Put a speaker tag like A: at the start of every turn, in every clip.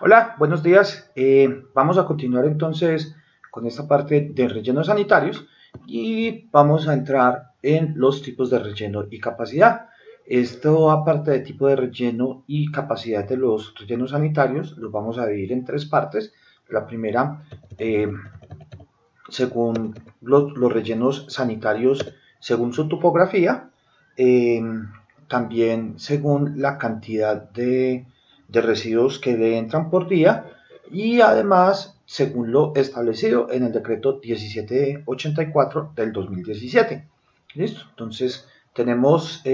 A: Hola, buenos días. Vamos a continuar entonces con esta parte de rellenos sanitarios y vamos a entrar en los tipos de relleno y capacidad. Esto, aparte de tipo de relleno y capacidad de los rellenos sanitarios, los vamos a dividir en tres partes. La primera, eh, según los rellenos sanitarios, según su topografía, eh, también según la cantidad de residuos que le entran por día y además según lo establecido en el decreto 1784 del 2017. ¿Listo? Entonces tenemos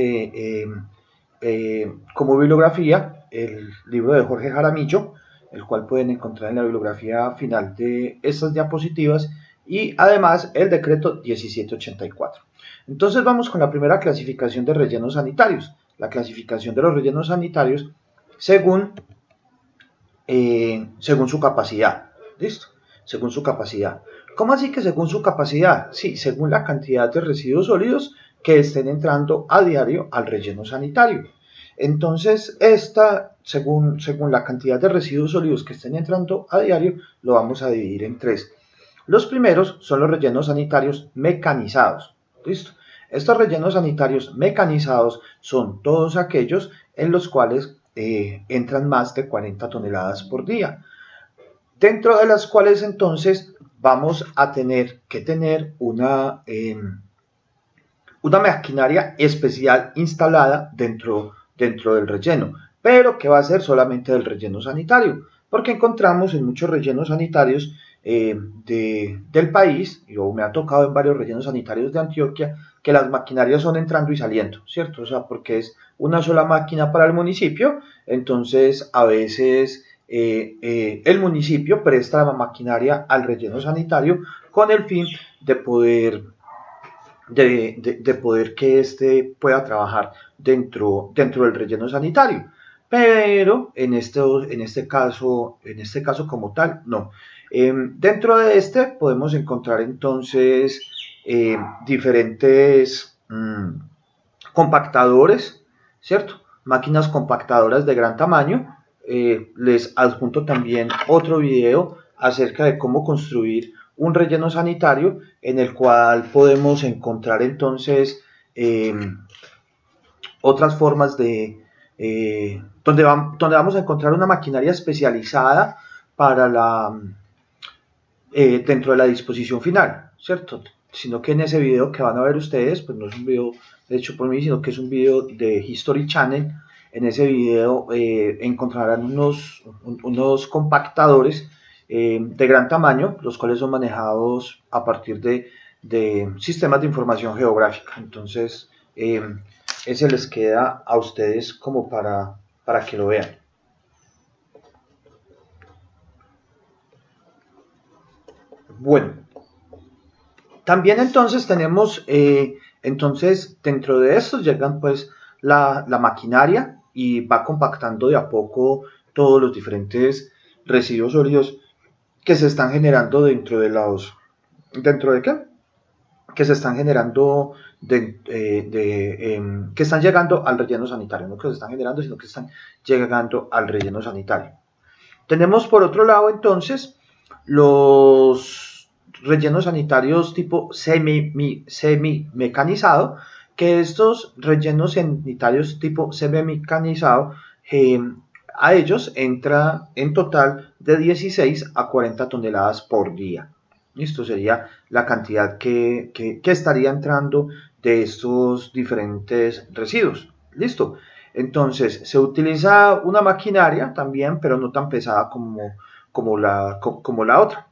A: como bibliografía el libro de Jorge Jaramillo, el cual pueden encontrar en la bibliografía final de estas diapositivas, y además el decreto 1784. Entonces vamos con la primera clasificación de rellenos sanitarios. La clasificación de los rellenos sanitarios según, según su capacidad. ¿Listo? Según su capacidad. ¿Cómo así que según su capacidad? Sí, según la cantidad de residuos sólidos que estén entrando a diario al relleno sanitario. Entonces, según la cantidad de residuos sólidos que estén entrando a diario, lo vamos a dividir en tres. Los primeros son los rellenos sanitarios mecanizados. ¿Listo? Estos rellenos sanitarios mecanizados son todos aquellos en los cuales entran más de 40 toneladas por día, dentro de las cuales entonces vamos a tener que tener una maquinaria especial instalada dentro del relleno, pero que va a ser solamente del relleno sanitario, porque encontramos en muchos rellenos sanitarios del país, yo me ha tocado en varios rellenos sanitarios de Antioquia, que las maquinarias son entrando y saliendo, ¿cierto? O sea, porque es una sola máquina para el municipio, entonces a veces el municipio presta la maquinaria al relleno sanitario con el fin de poder que éste pueda trabajar dentro del relleno sanitario. Pero en este caso como tal, no. Dentro de este podemos encontrar entonces diferentes compactadores, ¿cierto? Máquinas compactadoras de gran tamaño. Les adjunto también otro video acerca de cómo construir un relleno sanitario en el cual podemos encontrar entonces otras formas donde vamos a encontrar una maquinaria especializada para dentro de la disposición final, ¿cierto? Sino que en ese video que van a ver ustedes, pues no es un video hecho por mí, sino que es un video de History Channel. En ese video encontrarán unos compactadores de gran tamaño, los cuales son manejados a partir de sistemas de información geográfica. Entonces, ese les queda a ustedes como para que lo vean. Bueno, también entonces tenemos, entonces dentro de estos llegan pues la maquinaria y va compactando de a poco todos los diferentes residuos sólidos que se están generando ¿dentro de qué? Que se están generando, que están llegando al relleno sanitario, no que se están generando, sino que están llegando al relleno sanitario. Tenemos por otro lado entonces los rellenos sanitarios tipo semi-mecanizado, que estos rellenos sanitarios tipo semi-mecanizado, a ellos entra en total de 16 a 40 toneladas por día. Esto sería la cantidad que estaría entrando de estos diferentes residuos. Listo. Entonces, se utiliza una maquinaria también, pero no tan pesada como la otra.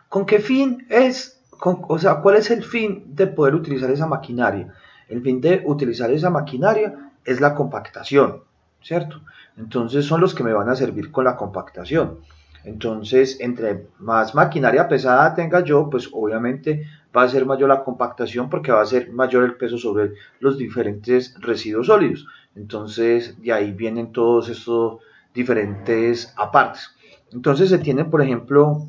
A: ¿Con qué fin es? O sea, ¿cuál es el fin de poder utilizar esa maquinaria? El fin de utilizar esa maquinaria es la compactación, ¿cierto? Entonces son los que me van a servir con la compactación. Entonces, entre más maquinaria pesada tenga yo, pues obviamente va a ser mayor la compactación porque va a ser mayor el peso sobre los diferentes residuos sólidos. Entonces, de ahí vienen todos estos diferentes apartes. Entonces, se tiene, por ejemplo,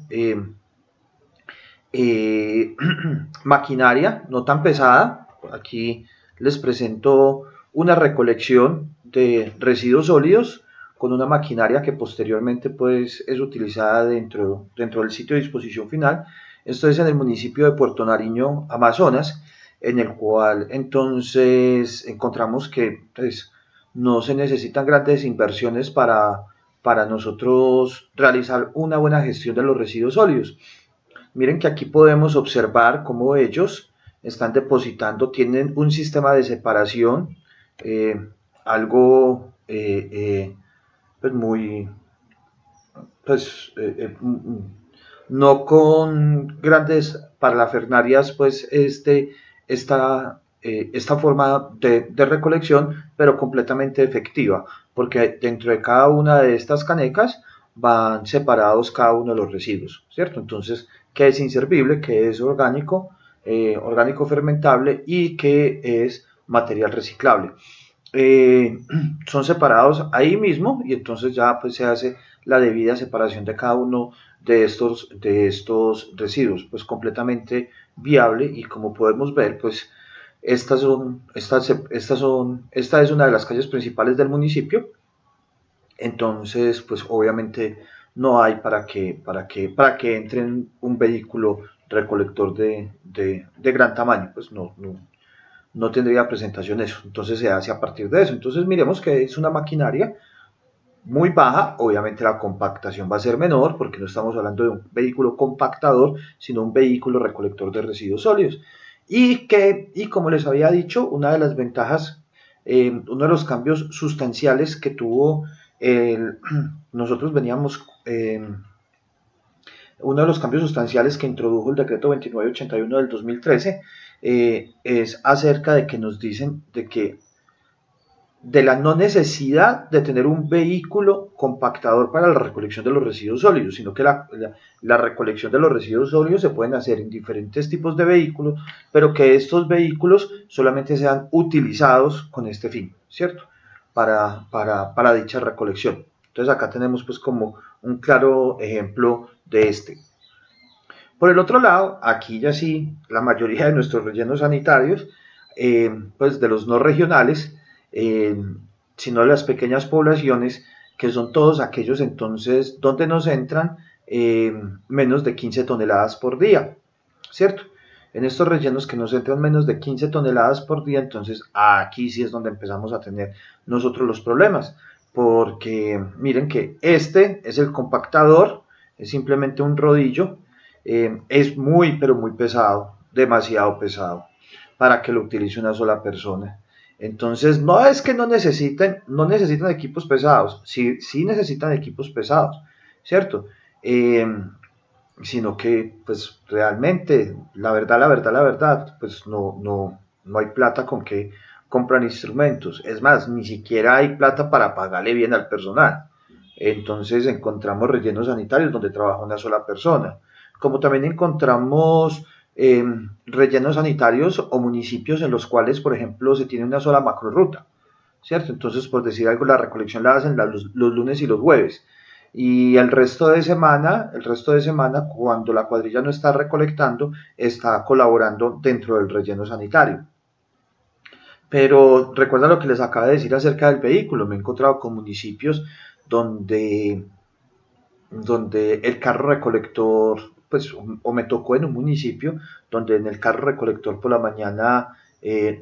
A: maquinaria no tan pesada. Aquí les presento una recolección de residuos sólidos con una maquinaria que posteriormente pues es utilizada dentro del sitio de disposición final. Esto es en el municipio de Puerto Nariño, Amazonas, en el cual entonces encontramos que pues, no se necesitan grandes inversiones para nosotros realizar una buena gestión de los residuos sólidos. Miren que aquí podemos observar cómo ellos están depositando, tienen un sistema de separación, algo pues muy, pues no con grandes parafernalias, pues esta forma de recolección, pero completamente efectiva, porque dentro de cada una de estas canecas van separados cada uno de los residuos, ¿cierto? Entonces, ¿qué es inservible? ¿Qué es orgánico? Orgánico fermentable y qué es material reciclable. Son separados ahí mismo y entonces ya pues se hace la debida separación de cada uno de estos residuos, pues completamente viable. Y como podemos ver, pues esta es una de las calles principales del municipio. Entonces pues obviamente no hay para que entre un vehículo recolector de gran tamaño, pues no tendría presentación eso. Entonces se hace a partir de eso. Entonces miremos que es una maquinaria muy baja. Obviamente la compactación va a ser menor porque no estamos hablando de un vehículo compactador, sino un vehículo recolector de residuos sólidos. Y como les había dicho, una de las ventajas, uno de los cambios sustanciales que tuvo nosotros veníamos, uno de los cambios sustanciales que introdujo el decreto 2981 del 2013 es acerca de que nos dicen de la no necesidad de tener un vehículo compactador para la recolección de los residuos sólidos, sino que la recolección de los residuos sólidos se pueden hacer en diferentes tipos de vehículos, pero que estos vehículos solamente sean utilizados con este fin, ¿cierto? Para dicha recolección. Entonces acá tenemos pues como un claro ejemplo de este. Por el otro lado, aquí ya sí, la mayoría de nuestros rellenos sanitarios, pues de los no regionales, sino de las pequeñas poblaciones, que son todos aquellos entonces donde nos entran menos de 15 toneladas por día, ¿cierto? En estos rellenos que nos entran menos de 15 toneladas por día, entonces aquí sí es donde empezamos a tener nosotros los problemas, porque miren que este es el compactador, es simplemente un rodillo, es muy, pero muy pesado, demasiado pesado, para que lo utilice una sola persona. Entonces, no es que no necesitan equipos pesados, sí, sí necesitan equipos pesados, ¿cierto? Sino que, pues, realmente, la verdad, pues, no hay plata con que compran instrumentos. Es más, ni siquiera hay plata para pagarle bien al personal. Entonces, encontramos rellenos sanitarios donde trabaja una sola persona. Como también encontramos rellenos sanitarios o municipios en los cuales, por ejemplo, se tiene una sola macroruta, ¿cierto? Entonces, por decir algo, la recolección la hacen los lunes y los jueves. Y el resto de semana, cuando la cuadrilla no está recolectando, está colaborando dentro del relleno sanitario. Pero recuerda lo que les acabo de decir acerca del vehículo. Me he encontrado con municipios donde el carro recolector, pues, o me tocó en un municipio donde en el carro recolector por la mañana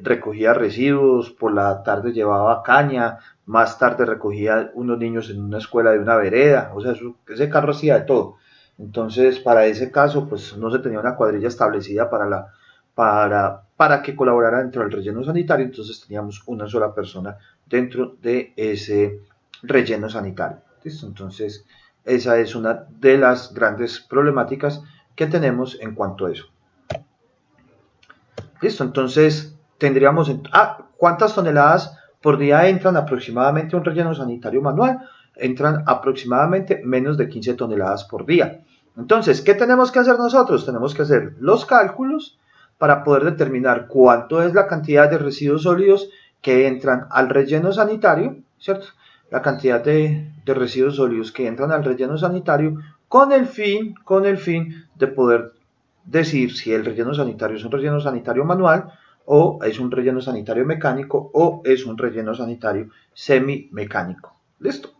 A: recogía residuos, por la tarde llevaba caña, más tarde recogía unos niños en una escuela de una vereda, o sea, ese carro hacía de todo. Entonces, para ese caso, pues no se tenía una cuadrilla establecida para que colaborara dentro del relleno sanitario, entonces teníamos una sola persona dentro de ese relleno sanitario. ¿Listo? Entonces, esa es una de las grandes problemáticas que tenemos en cuanto a eso. Listo, entonces tendríamos... ¿cuántas toneladas por día entran aproximadamente a un relleno sanitario manual? Entran aproximadamente menos de 15 toneladas por día. Entonces, ¿qué tenemos que hacer nosotros? Tenemos que hacer los cálculos para poder determinar cuánto es la cantidad de residuos sólidos que entran al relleno sanitario, ¿cierto? La cantidad de residuos sólidos que entran al relleno sanitario con el fin de poder decir si el relleno sanitario es un relleno sanitario manual o es un relleno sanitario mecánico o es un relleno sanitario semimecánico. ¿Listo?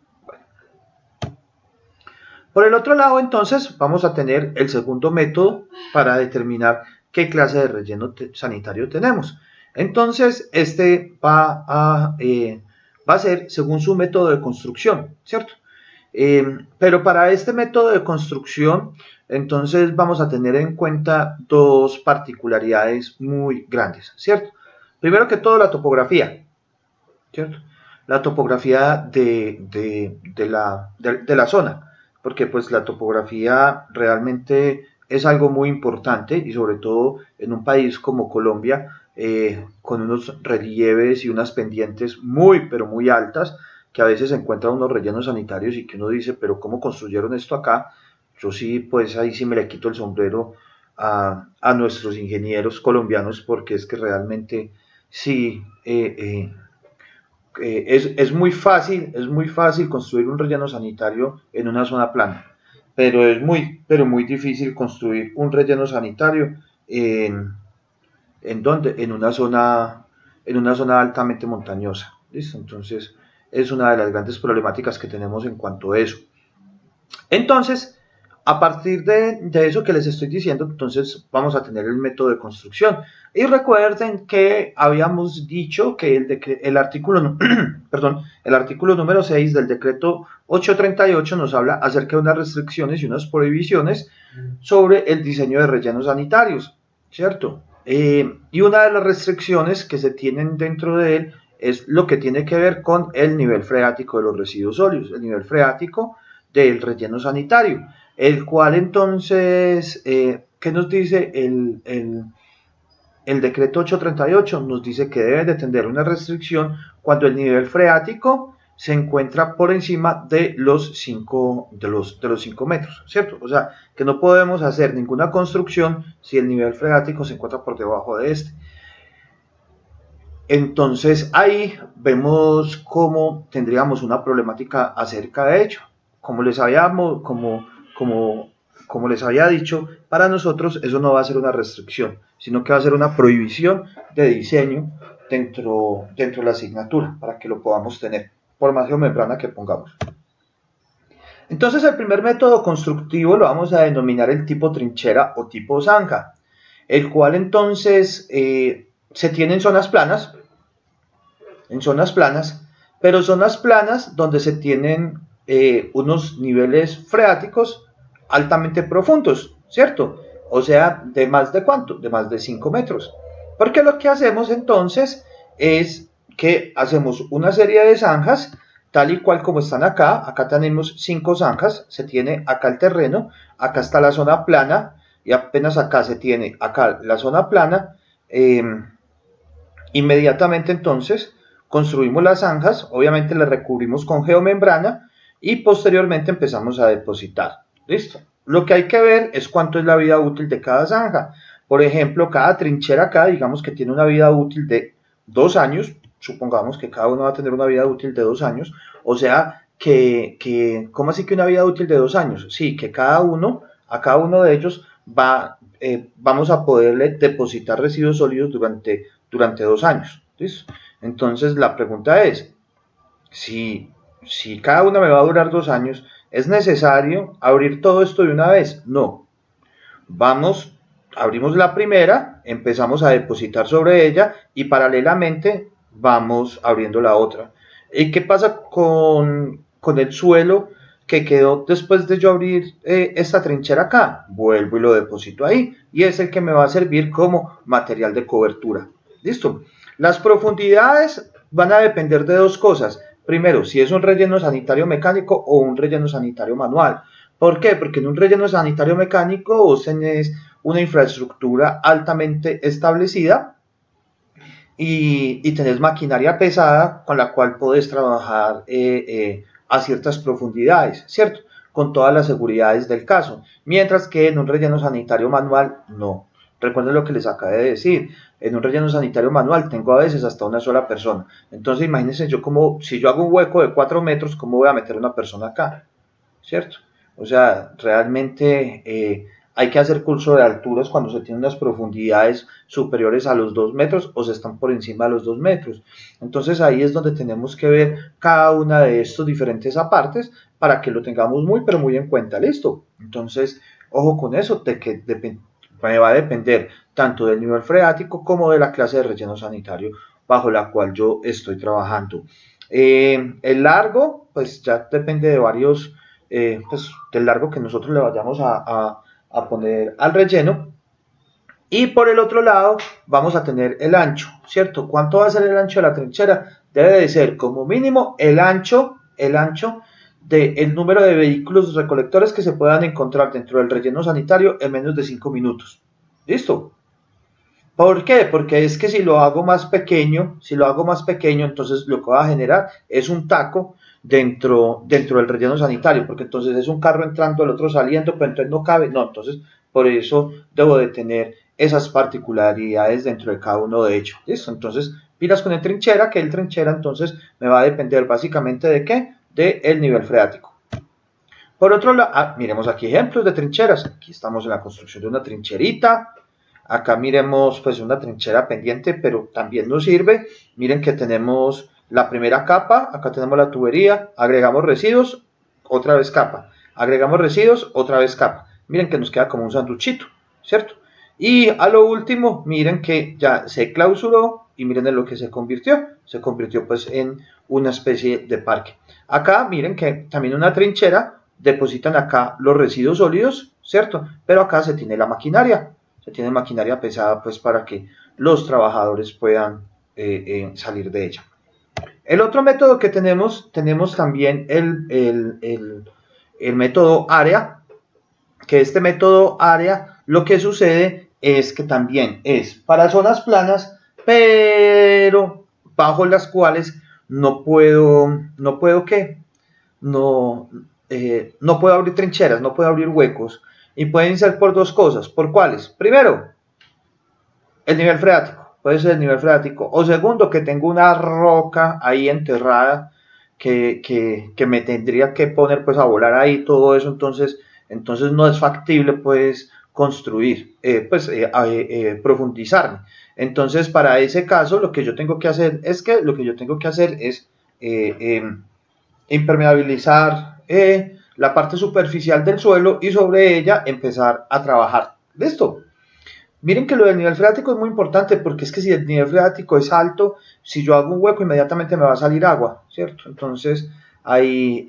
A: Por el otro lado, entonces, vamos a tener el segundo método para determinar qué clase de relleno sanitario tenemos. Entonces, va a ser según su método de construcción, ¿cierto? Pero para este método de construcción, entonces vamos a tener en cuenta dos particularidades muy grandes, ¿cierto? Primero que todo, la topografía, ¿cierto? La topografía de la zona, porque pues la topografía realmente es algo muy importante y sobre todo en un país como Colombia, con unos relieves y unas pendientes muy, pero muy altas, que a veces se encuentran unos rellenos sanitarios y que uno dice, pero ¿cómo construyeron esto acá? Yo sí, pues ahí sí me le quito el sombrero a nuestros ingenieros colombianos porque es que realmente sí, es muy fácil construir un relleno sanitario en una zona plana, pero muy difícil construir un relleno sanitario en donde, en una zona altamente montañosa. ¿Listo? Entonces, es una de las grandes problemáticas que tenemos en cuanto a eso. Entonces, a partir de eso que les estoy diciendo, entonces vamos a tener el método de construcción. Y recuerden que habíamos dicho que el artículo, perdón, el artículo número 6 del decreto 838 nos habla acerca de unas restricciones y unas prohibiciones sobre el diseño de rellenos sanitarios, ¿cierto? Y una de las restricciones que se tienen dentro de él es lo que tiene que ver con el nivel freático de los residuos sólidos. El nivel freático del relleno sanitario, el cual entonces, ¿qué nos dice el decreto 838? Nos dice que debe de tener una restricción cuando el nivel freático se encuentra por encima de los 5 metros, ¿cierto? O sea, que no podemos hacer ninguna construcción si el nivel freático se encuentra por debajo de este. Entonces ahí vemos cómo tendríamos una problemática acerca de ello. Como les como les había dicho, para nosotros eso no va a ser una restricción, sino que va a ser una prohibición de diseño dentro de la asignatura, para que lo podamos tener, por más geomembrana que pongamos. Entonces el primer método constructivo lo vamos a denominar el tipo trinchera o tipo zanja, el cual entonces se tiene en zonas planas, pero zonas planas donde se tienen unos niveles freáticos altamente profundos, ¿cierto? O sea, ¿de más de cuánto? De más de 5 metros. Porque lo que hacemos entonces es que hacemos una serie de zanjas, tal y cual como están acá. Acá tenemos 5 zanjas, se tiene acá el terreno, acá está la zona plana, y apenas acá se tiene acá la zona plana. Inmediatamente entonces construimos las zanjas, obviamente las recubrimos con geomembrana y posteriormente empezamos a depositar. ¿Listo? Lo que hay que ver es cuánto es la vida útil de cada zanja. Por ejemplo, cada trinchera acá, digamos que tiene una vida útil de 2 años, supongamos que cada uno va a tener una vida útil de 2 años, o sea ¿cómo así que una vida útil de 2 años? Sí, que a cada uno de ellos vamos a poderle depositar residuos sólidos durante 2 años. ¿Listo? Entonces la pregunta es, si cada una me va a durar 2 años, ¿es necesario abrir todo esto de una vez? No. Abrimos la primera, empezamos a depositar sobre ella y paralelamente vamos abriendo la otra. ¿Y qué pasa con el suelo que quedó después de yo abrir esta trinchera acá? Vuelvo y lo deposito ahí y es el que me va a servir como material de cobertura. ¿Listo? Las profundidades van a depender de dos cosas. Primero, si es un relleno sanitario mecánico o un relleno sanitario manual. ¿Por qué? Porque en un relleno sanitario mecánico vos tenés una infraestructura altamente establecida y tenés maquinaria pesada con la cual podés trabajar a ciertas profundidades, ¿cierto? Con todas las seguridades del caso. Mientras que en un relleno sanitario manual, no. Recuerden lo que les acabé de decir. En un relleno sanitario manual tengo a veces hasta una sola persona. Entonces imagínense si yo hago un hueco de 4 metros, ¿cómo voy a meter una persona acá? ¿Cierto? O sea, realmente hay que hacer curso de alturas cuando se tienen unas profundidades superiores a los 2 metros o se están por encima de los 2 metros. Entonces ahí es donde tenemos que ver cada una de estos diferentes apartes para que lo tengamos muy pero muy en cuenta. Listo. Entonces, ojo con eso, de que me va a depender tanto del nivel freático como de la clase de relleno sanitario bajo la cual yo estoy trabajando. El largo, pues ya depende de varios, pues del largo que nosotros le vayamos a poner al relleno. Y por el otro lado vamos a tener el ancho, ¿cierto? ¿Cuánto va a ser el ancho de la trinchera? Debe de ser como mínimo el ancho del número de vehículos recolectores que se puedan encontrar dentro del relleno sanitario en menos de 5 minutos. ¿Listo? ¿Por qué? Porque es que si lo hago más pequeño, entonces lo que va a generar es un taco dentro del relleno sanitario, porque entonces es un carro entrando, el otro saliendo, pero entonces no cabe. No, entonces por eso debo de tener esas particularidades dentro de cada uno de ellos. ¿Listo? Entonces, pilas con el trinchera, que el trinchera entonces me va a depender básicamente de qué? De el nivel freático. Por otro lado, miremos aquí ejemplos de trincheras. Aquí estamos en la construcción de una trincherita. Acá miremos pues una trinchera pendiente, pero también nos sirve. Miren que tenemos la primera capa, acá tenemos la tubería, agregamos residuos, otra vez capa. Agregamos residuos, otra vez capa. Miren que nos queda como un sanduchito, ¿cierto? Y a lo último, miren que ya se clausuró y miren en lo que se convirtió. Se convirtió pues en una especie de parque. Acá miren que también una trinchera, depositan acá los residuos sólidos, ¿cierto? Pero acá se tiene la maquinaria. Se tiene maquinaria pesada pues para que los trabajadores puedan salir de ella. El otro método que tenemos también el método área, que este método área lo que sucede es que también es para zonas planas, pero bajo las cuales no puedo ¿qué? No puedo abrir trincheras, no puedo abrir huecos, y pueden ser por dos cosas. ¿Por cuáles? Primero, el nivel freático, puede ser el nivel freático, o segundo, que tengo una roca ahí enterrada que me tendría que poner pues a volar ahí, todo eso, entonces no es factible pues construir, profundizarme. Entonces, para ese caso, lo que yo tengo que hacer es impermeabilizar la parte superficial del suelo y sobre ella empezar a trabajar. ¿Listo? Miren que lo del nivel freático es muy importante porque es que si el nivel freático es alto, si yo hago un hueco inmediatamente me va a salir agua, ¿cierto? Entonces ahí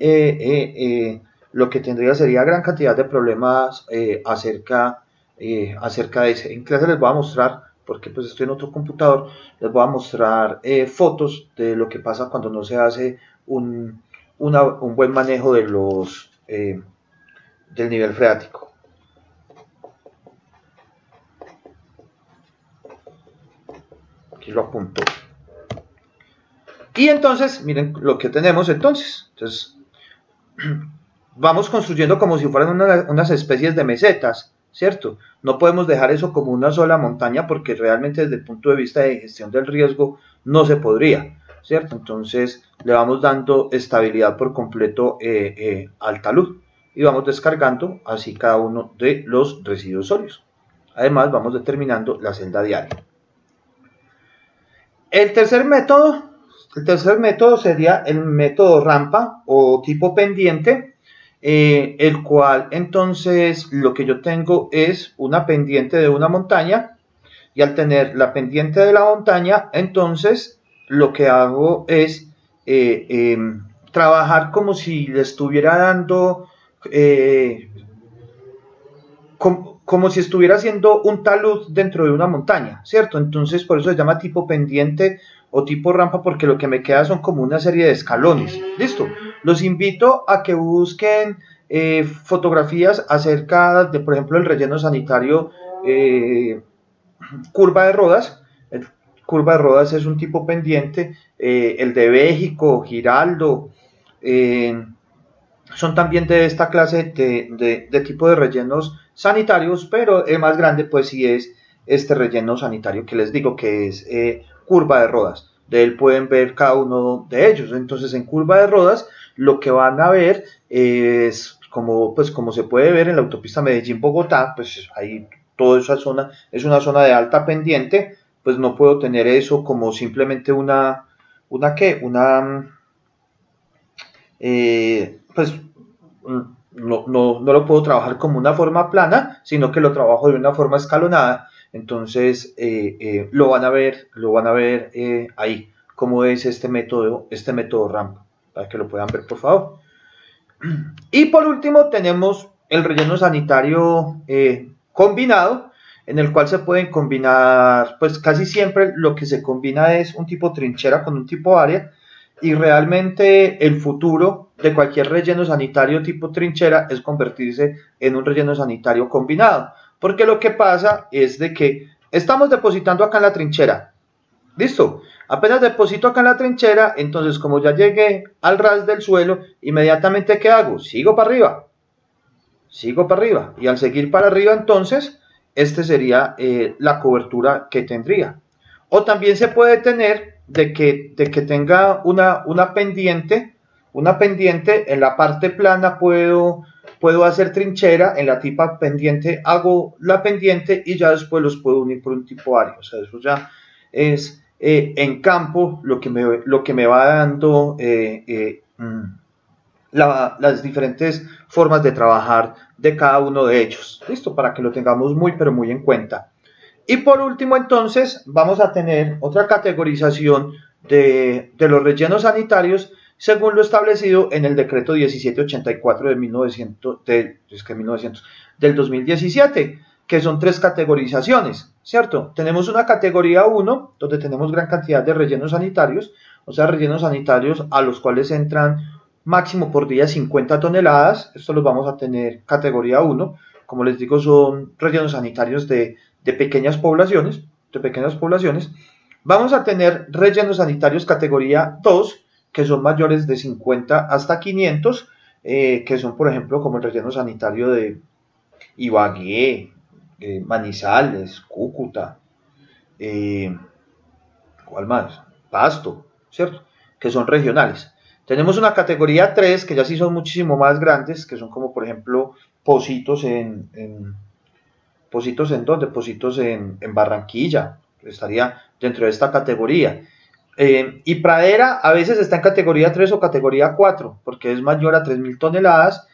A: lo que tendría sería gran cantidad de problemas acerca de ese. En clase les voy a mostrar, porque pues estoy en otro computador, les voy a mostrar fotos de lo que pasa cuando no se hace un buen manejo de del nivel freático. Aquí lo apunto. Y entonces, miren lo que tenemos entonces. Vamos construyendo como si fueran unas especies de mesetas, ¿cierto? No podemos dejar eso como una sola montaña porque realmente desde el punto de vista de gestión del riesgo no se podría, ¿cierto? Entonces le vamos dando estabilidad por completo al talud y vamos descargando así cada uno de los residuos sólidos. Además vamos determinando la celda diaria. El tercer método sería el método rampa o tipo pendiente, el cual entonces lo que yo tengo es una pendiente de una montaña, y al tener la pendiente de la montaña, entonces lo que hago es trabajar como si le estuviera dando, como si estuviera haciendo un talud dentro de una montaña, ¿cierto? Entonces por eso se llama tipo pendiente o tipo rampa, porque lo que me queda son como una serie de escalones. Listo. Los invito a que busquen fotografías acerca de, por ejemplo, el relleno sanitario curva de Rodas. El curva de Rodas es un tipo pendiente, el de México, Giraldo, son también de esta clase de tipo de rellenos sanitarios, pero el más grande pues sí es este relleno sanitario que les digo que es curva de Rodas. De él pueden ver cada uno de ellos. Entonces en curva de Rodas lo que van a ver es como se puede ver en la autopista Medellín-Bogotá, pues ahí toda esa zona es una zona de alta pendiente, pues no puedo tener eso como simplemente una ¿qué? Pues no lo puedo trabajar como una forma plana, sino que lo trabajo de una forma escalonada. Entonces lo van a ver ahí, cómo es este método ramp, para que lo puedan ver por favor. Y por último tenemos el relleno sanitario combinado, en el cual se pueden combinar, pues casi siempre lo que se combina es un tipo trinchera con un tipo área, y realmente el futuro de cualquier relleno sanitario tipo trinchera es convertirse en un relleno sanitario combinado, porque lo que pasa es de que estamos depositando acá en la trinchera, listo, apenas deposito acá en la trinchera, entonces como ya llegué al ras del suelo, inmediatamente ¿qué hago? Sigo para arriba, y al seguir para arriba entonces, este sería la cobertura que tendría. O también se puede tener de que tenga una pendiente, en la parte plana puedo hacer trinchera, en la tipa pendiente hago la pendiente y ya después los puedo unir por un tipo área. O sea, eso ya es en campo lo que me va dando las diferentes formas de trabajar de cada uno de ellos. Listo, para que lo tengamos muy, pero muy en cuenta. Y por último, entonces, vamos a tener otra categorización de los rellenos sanitarios según lo establecido en el decreto 1784 del 2017, que son tres categorizaciones, ¿cierto? Tenemos una categoría 1, donde tenemos gran cantidad de rellenos sanitarios, o sea, rellenos sanitarios a los cuales entran máximo por día 50 toneladas, esto los vamos a tener categoría 1, como les digo, son rellenos sanitarios de pequeñas poblaciones, Vamos a tener rellenos sanitarios categoría 2, que son mayores de 50 hasta 500, que son, por ejemplo, como el relleno sanitario de Ibagué, Manizales, Cúcuta, eh, ¿cuál más? Pasto, ¿cierto? Que son regionales. Tenemos una categoría 3, que ya sí son muchísimo más grandes, que son como, por ejemplo, Pocitos ¿Pocitos en dónde? Pocitos en Barranquilla, estaría dentro de esta categoría. Y Pradera a veces está en categoría 3 o categoría 4, porque es mayor a 3.000 toneladas,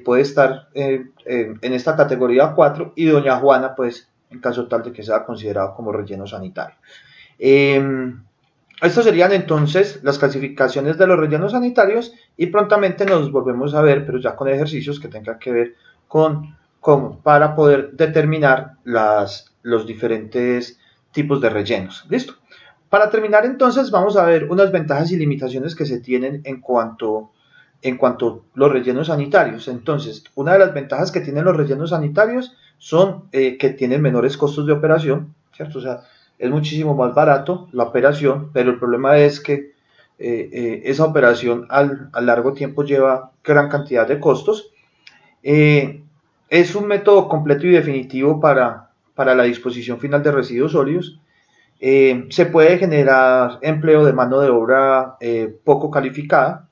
A: puede estar en esta categoría 4, y Doña Juana, pues, en caso tal de que sea considerado como relleno sanitario. Estos serían entonces las clasificaciones de los rellenos sanitarios, y prontamente nos volvemos a ver, pero ya con ejercicios que tengan que ver con para poder determinar los diferentes tipos de rellenos. ¿Listo? Para terminar entonces vamos a ver unas ventajas y limitaciones que se tienen en cuanto a los rellenos sanitarios. Entonces, una de las ventajas que tienen los rellenos sanitarios son que tienen menores costos de operación, ¿cierto? O sea, es muchísimo más barato la operación, pero el problema es que esa operación al largo tiempo lleva gran cantidad de costos. Es un método completo y definitivo para la disposición final de residuos sólidos. Se puede generar empleo de mano de obra poco calificada.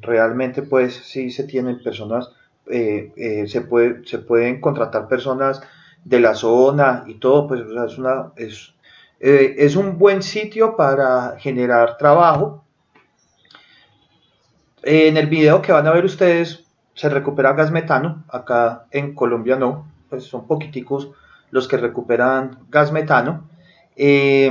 A: Realmente, pues, sí se tienen personas, se pueden contratar personas de la zona y todo, pues, o sea, es un buen sitio para generar trabajo. En el video que van a ver ustedes se recupera gas metano, acá en Colombia no, pues son poquiticos los que recuperan gas metano. Eh,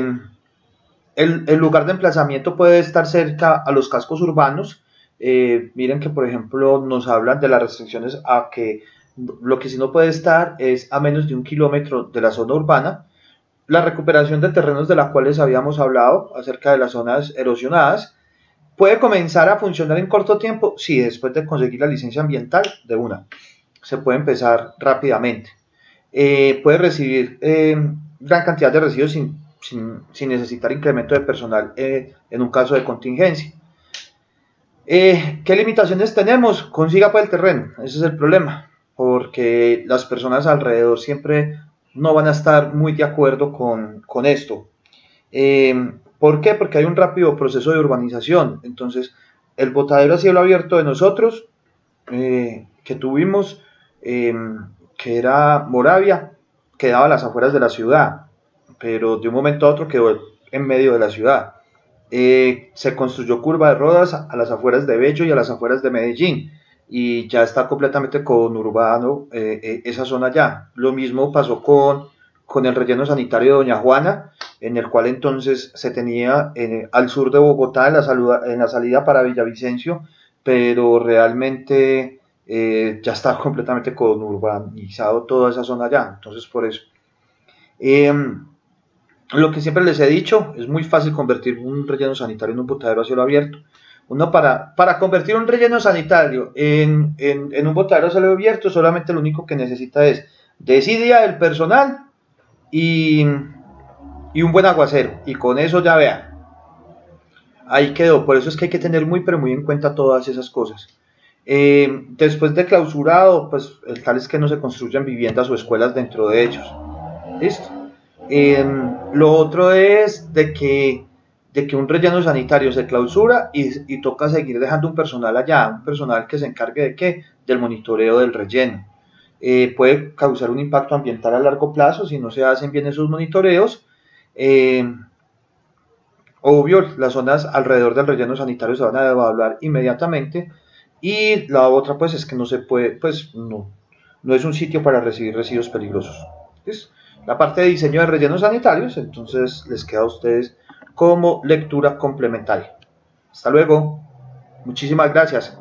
A: el lugar de emplazamiento puede estar cerca a los cascos urbanos. Miren que, por ejemplo, nos hablan de las restricciones a que lo que sí no puede estar es a menos de 1 kilómetro de la zona urbana. La recuperación de terrenos de la cuales habíamos hablado acerca de las zonas erosionadas. ¿Puede comenzar a funcionar en corto tiempo? Sí, después de conseguir la licencia ambiental, de una. Se puede empezar rápidamente. Puede recibir gran cantidad de residuos sin necesitar incremento de personal en un caso de contingencia. ¿Qué limitaciones tenemos? Consiga para el terreno, ese es el problema, porque las personas alrededor siempre no van a estar muy de acuerdo con esto. ¿Por qué? Porque hay un rápido proceso de urbanización. Entonces, el botadero a cielo abierto de nosotros que tuvimos, eh, que era Moravia, quedaba a las afueras de la ciudad, pero de un momento a otro quedó en medio de la ciudad. Se construyó Curva de Rodas a las afueras de Bello y a las afueras de Medellín, y ya está completamente conurbano esa zona ya. Lo mismo pasó con el relleno sanitario de Doña Juana, en el cual entonces se tenía al sur de Bogotá en la salida para Villavicencio, pero realmente ya está completamente conurbanizado toda esa zona ya, entonces por eso. Eh, lo que siempre les he dicho, es muy fácil convertir un relleno sanitario en un botadero a cielo abierto. Uno para convertir un relleno sanitario en un botadero a cielo abierto, solamente lo único que necesita es desidia del personal y, y un buen aguacero. Y con eso ya vean, ahí quedó. Por eso es que hay que tener muy, pero muy en cuenta todas esas cosas. Después de clausurado, pues el tal es que no se construyan viviendas o escuelas dentro de ellos. ¿Listo? Lo otro es de que un relleno sanitario se clausura y toca seguir dejando un personal allá, un personal que se encargue de qué, del monitoreo del relleno. Puede causar un impacto ambiental a largo plazo si no se hacen bien esos monitoreos. Eh, Obvio, las zonas alrededor del relleno sanitario se van a evaluar inmediatamente, y la otra pues es que no se puede, pues no es un sitio para recibir residuos peligrosos. ¿Listo? La parte de diseño de rellenos sanitarios, entonces les queda a ustedes como lectura complementaria. Hasta luego, muchísimas gracias.